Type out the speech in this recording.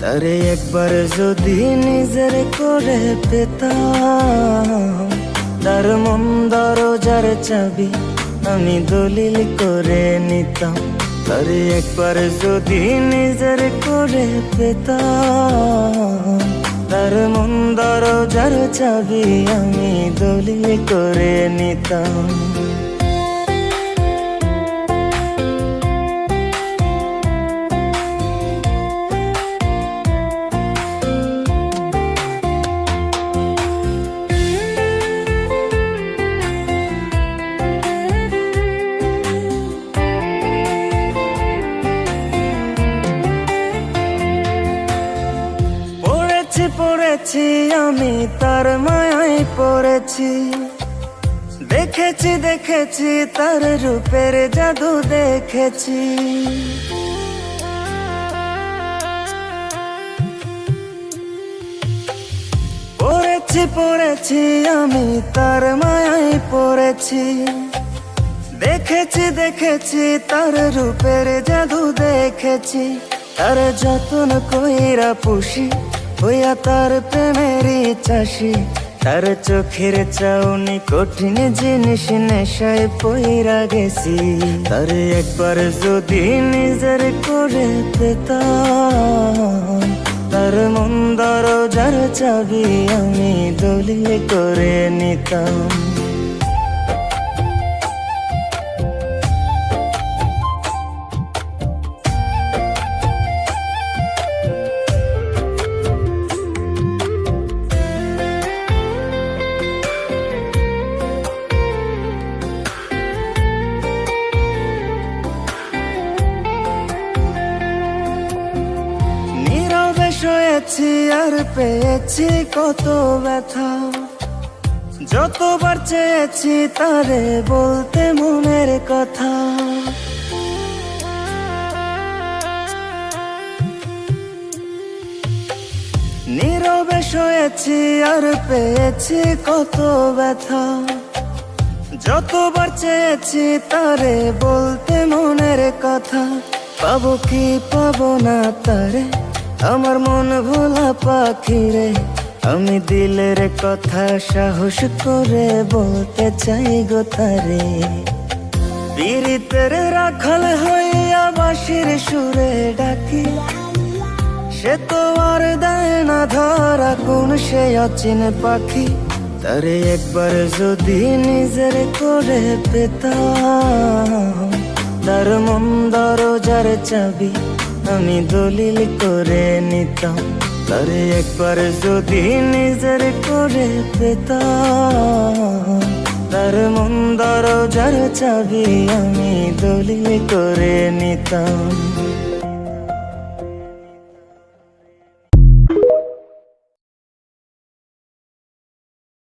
তারে একবার যদি নিজের করে পেতাম, তার মন দরজার চাবি আমি দলিল করে নিতাম। তারে একবার যদি নিজের করে পেতাম, তার মন দরজার চাবি আমি দলিল করে নিতাম। পড়েছি আমি তার মায়ায় পড়েছি, দেখেছি দেখেছি তার রূপের জাদু দেখেছি। পড়েছি আমি তার মায়ায় পড়েছি, দেখেছি দেখেছি তার রূপের জাদু দেখেছি। তার যতন কইরা পুষি হইয়া তার প্রেমেরই চাষি, তার চোখের চাউনি কঠিন জিনিস নেশায় পইরা গেছি। তার একবার যদি নিজের করে পেতাম, তার মন দরজার চাবি আমি দলিল করে নিতাম। শুয়েছি আর পেয়েছি কত ব্যথা, যতবার চেয়েছি তারে বলতে মনের কথা। নীরবে শুয়েছি আর পেয়েছি কত ব্যথা, যতবার চেয়েছি তারে বলতে মনের কথা। পাবো কি পাবো না তারে আমার মন ভোলা পাখি রে, আমি দিলের কথা সাহস করে বলতে চাই গো তারে। পীড়িতের রাখাল হইয়া বাঁশির সুরে ডাকি, সে তো আর দেয় না ধরা কোন সে অচিন পাখি। তারে একবার যদি নিজের করে পেতাম, তার মন দরজার চাবি আমি দলিল করে নিতাম। তারে একবার যদি নিজের করে পেতাম, তার মন দরজার চাবি আমি দলিল করে নিতাম।